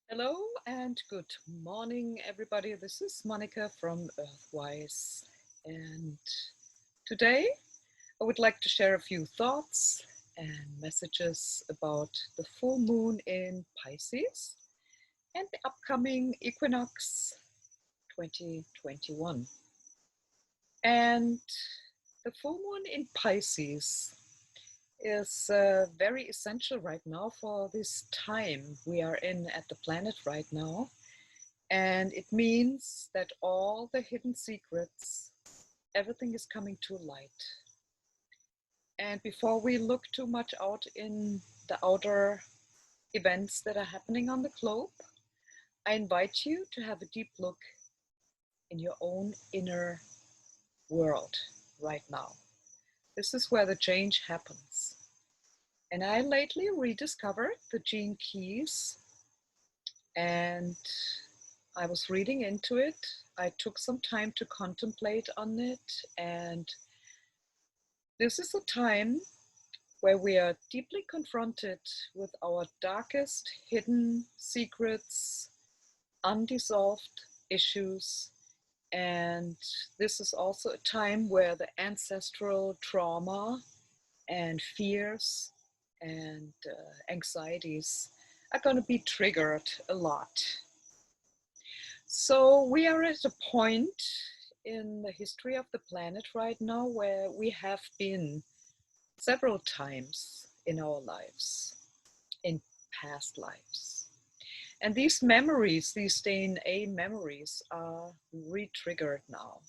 Hello and good morning, everybody. This is Monica from Earthwise, and today I would like to share a few thoughts and messages about the full moon in Pisces and the upcoming equinox 2021. And the full moon in Pisces is very essential right now for this time we are in at the planet right now. And it means that all the hidden secrets, everything is coming to light. And before we look too much out in the outer events that are happening on the globe, I invite you to have a deep look in your own inner world right now. This is where the change happens. And I lately rediscovered the Gene Keys, and I was reading into it. I took some time to contemplate on it, and this is a time where we are deeply confronted with our darkest hidden secrets, undissolved issues, and this is also a time where the ancestral trauma and fears and anxieties are going to be triggered a lot. So we are at a point in the history of the planet right now where we have been several times in our lives, in past lives. And these memories, these DNA memories, are re-triggered now.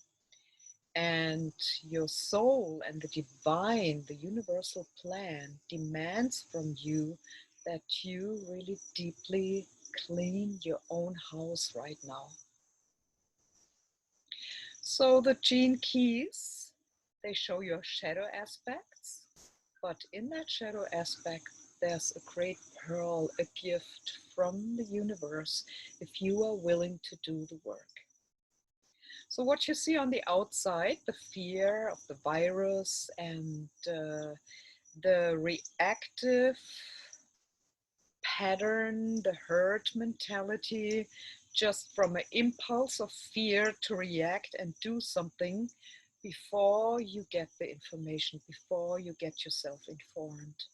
And your soul and the divine, the universal plan, demands from you that you really deeply clean your own house right now. So the Gene Keys, they show your shadow aspects, but in that shadow aspect, there's a great pearl, a gift from the universe if you are willing to do the work. So what you see on the outside, the fear of the virus and the reactive pattern, the herd mentality, just from an impulse of fear to react and do something before you get the information, before you get yourself informed,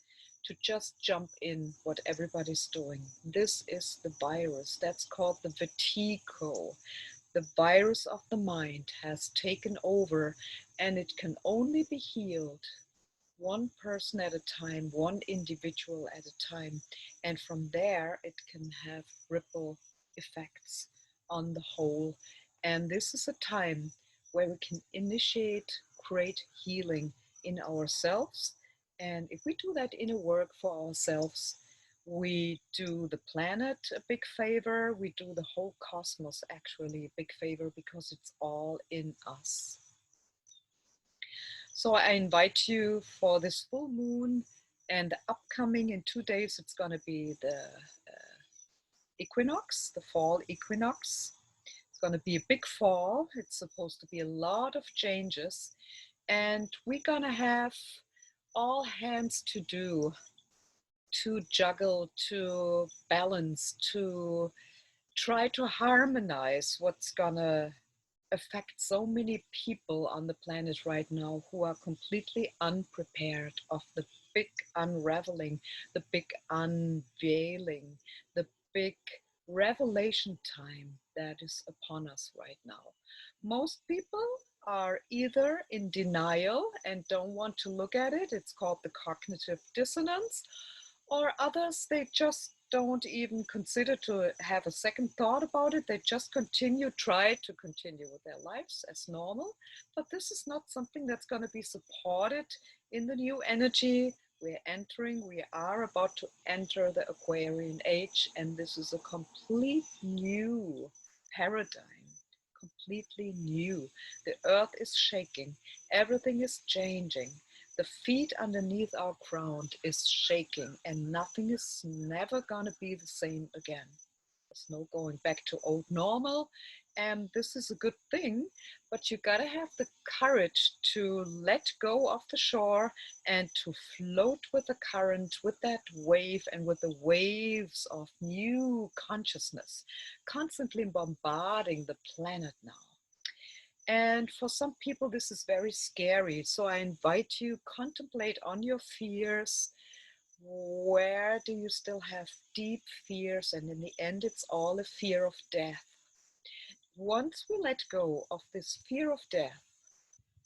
to just jump in what everybody's doing. This is the virus. That's called the vertigo. The virus of the mind has taken over, and it can only be healed one person at a time, one individual at a time. And from there, it can have ripple effects on the whole. And this is a time where we can initiate great healing in ourselves. And if we do that inner work for ourselves, we do the planet a big favor. We do the whole cosmos actually a big favor because it's all in us. So I invite you for this full moon and the upcoming in 2 days, it's going to be the equinox, the fall equinox. It's going to be a big fall. It's supposed to be a lot of changes. And we're going to have all hands to do, to juggle, to balance, to try to harmonize what's going to affect so many people on the planet right now who are completely unprepared of the big unraveling, the big unveiling, the big revelation time that is upon us right now. Most people are either in denial and don't want to look at it. It's called the cognitive dissonance, or others, they just don't even consider to have a second thought about it. They just try to continue with their lives as normal. But this is not something that's going to be supported in the new energy we're entering. We are about to enter the Aquarian age, and this is a complete new paradigm, completely new. The earth is shaking, everything is changing. The feet underneath our ground is shaking, and nothing is never gonna be the same again. There's no going back to old normal. And this is a good thing, but you gotta have the courage to let go of the shore and to float with the current, with that wave and with the waves of new consciousness, constantly bombarding the planet now. And for some people, this is very scary. So I invite you, contemplate on your fears. Where do you still have deep fears? And in the end, it's all a fear of death. Once we let go of this fear of death,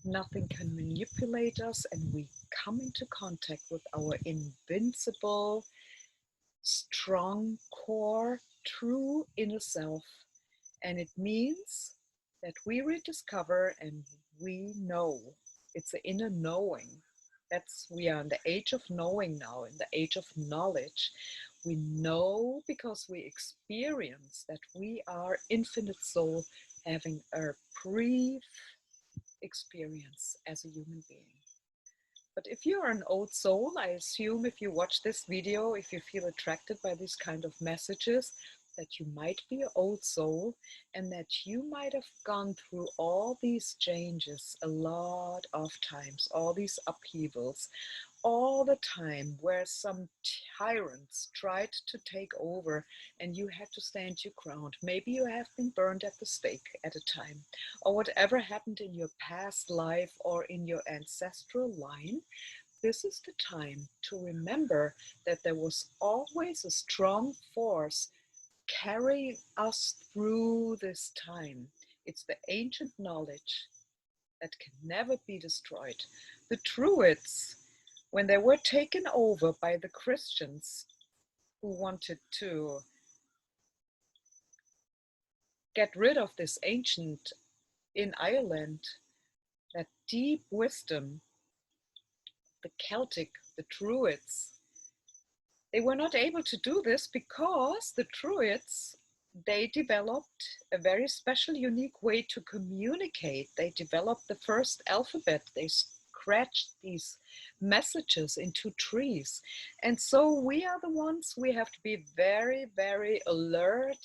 nothing can manipulate us, and we come into contact with our invincible, strong core, true inner self. And it means that we rediscover and we know. It's the inner knowing. We are in the age of knowing now, in the age of knowledge. We know because we experience that we are infinite soul having a brief experience as a human being. But if you are an old soul, I assume if you watch this video, if you feel attracted by these kind of messages, that you might be an old soul and that you might have gone through all these changes a lot of times, all these upheavals, all the time where some tyrants tried to take over and you had to stand your ground. Maybe you have been burned at the stake at a time, or whatever happened in your past life or in your ancestral line. This is the time to remember that there was always a strong force carrying us through this time. It's the ancient knowledge that can never be destroyed. The Druids, when they were taken over by the Christians who wanted to get rid of this ancient in Ireland, that deep wisdom, the Celtic, the Druids, they were not able to do this because the Druids, they developed a very special, unique way to communicate. They developed the first alphabet. They scratched these messages into trees. And so we are the ones, we have to be very, very alert.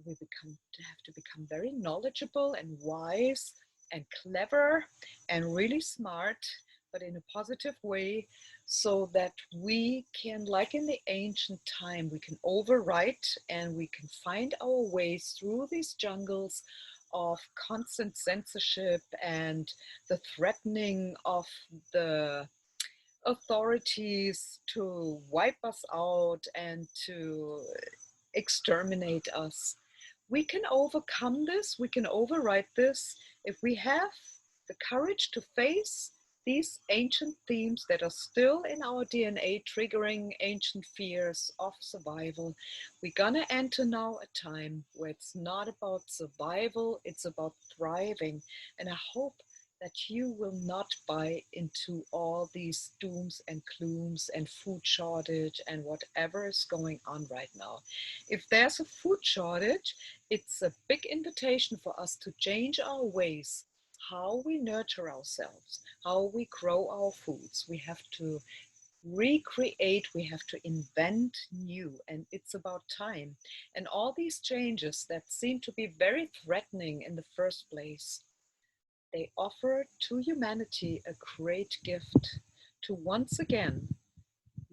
We have to become very knowledgeable and wise and clever and really smart, but in a positive way, so that we can, like in the ancient time, we can overwrite and we can find our ways through these jungles of constant censorship and the threatening of the authorities to wipe us out and to exterminate us. We can overcome this, we can override this if we have the courage to face these ancient themes that are still in our DNA, triggering ancient fears of survival. We're gonna enter now a time where it's not about survival, it's about thriving. And I hope that you will not buy into all these dooms and glooms and food shortage and whatever is going on right now. If there's a food shortage, it's a big invitation for us to change our ways, how we nurture ourselves, how we grow our foods. We have to recreate, we have to invent new, and it's about time. And all these changes that seem to be very threatening in the first place, they offer to humanity a great gift to once again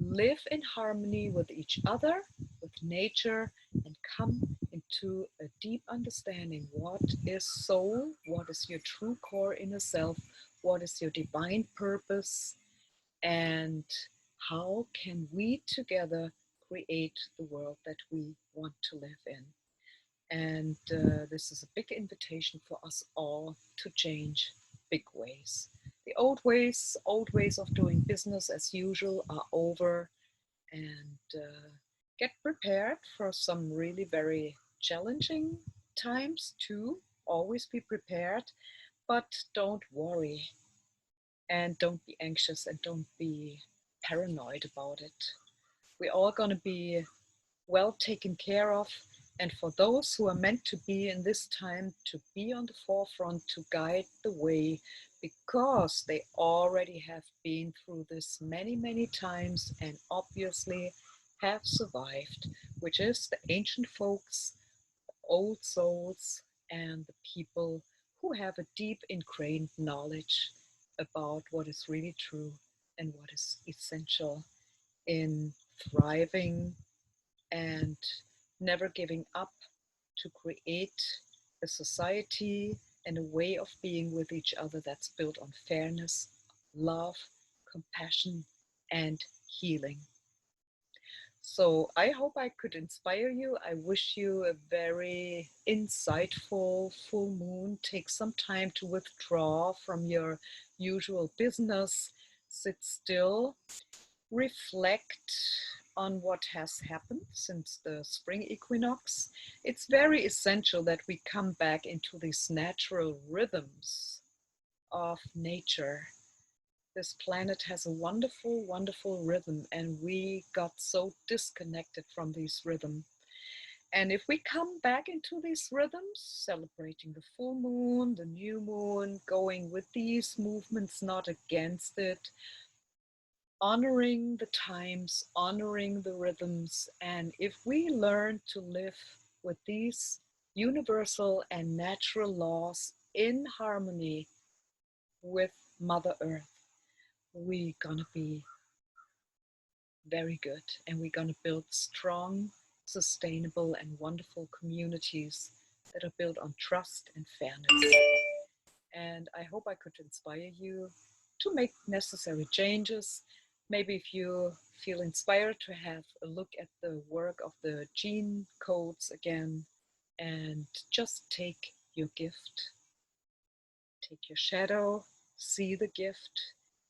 live in harmony with each other, with nature, and come into a deep understanding. What is soul? What is your true core inner self? What is your divine purpose? And how can we together create the world that we want to live in? And this is a big invitation for us all to change big ways. The old ways of doing business as usual are over, and get prepared for some really very challenging times too. Always be prepared, but don't worry and don't be anxious and don't be paranoid about it. We're all going to be well taken care of. And for those who are meant to be in this time, to be on the forefront, to guide the way, because they already have been through this many, many times and obviously have survived, which is the ancient folks, old souls, and the people who have a deep ingrained knowledge about what is really true and what is essential in thriving and never giving up to create a society and a way of being with each other that's built on fairness, love, compassion, and healing. So I hope I could inspire you. I wish you a very insightful full moon. Take some time to withdraw from your usual business, sit still, reflect on what has happened since the spring equinox. It's very essential that we come back into these natural rhythms of nature. This planet has a wonderful, wonderful rhythm, and we got so disconnected from this rhythm. And if we come back into these rhythms, celebrating the full moon, the new moon, going with these movements, not against it, honoring the times, honoring the rhythms, and if we learn to live with these universal and natural laws in harmony with Mother Earth, we're gonna be very good, and we're gonna build strong, sustainable, and wonderful communities that are built on trust and fairness. And I hope I could inspire you to make necessary changes. Maybe if you feel inspired to have a look at the work of the gene codes again, and just take your gift, take your shadow, see the gift,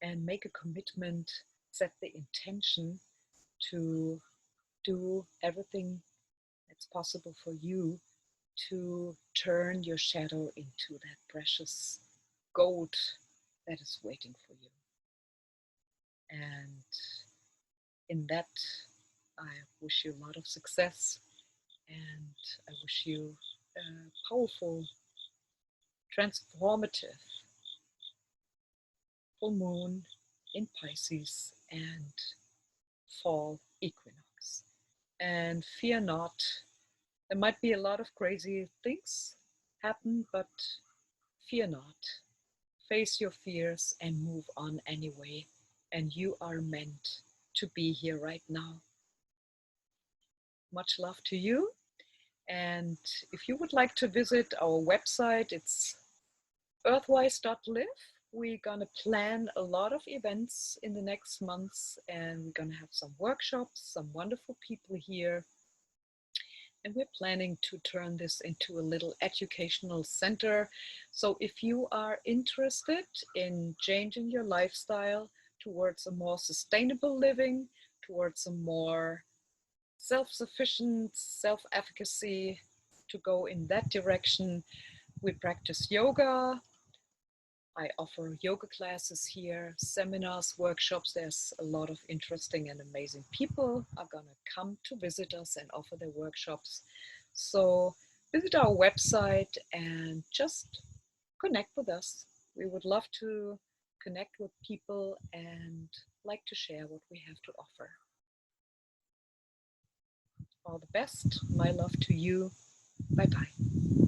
and make a commitment, set the intention to do everything that's possible for you to turn your shadow into that precious gold that is waiting for you. And in that, I wish you a lot of success, and I wish you a powerful, transformative full moon in Pisces and fall equinox. And fear not, there might be a lot of crazy things happen, but fear not. Face your fears and move on anyway. And you are meant to be here right now. Much love to you. And if you would like to visit our website, it's earthwise.live. We're gonna plan a lot of events in the next months, and we're gonna have some workshops, some wonderful people here. And we're planning to turn this into a little educational center. So if you are interested in changing your lifestyle towards a more sustainable living, towards a more self-sufficient, self-efficacy, to go in that direction, we practice yoga. I offer yoga classes here, seminars, workshops. There's a lot of interesting and amazing people are gonna come to visit us and offer their workshops. So visit our website and just connect with us. We would love to connect with people and like to share what we have to offer. All the best. My love to you. Bye bye.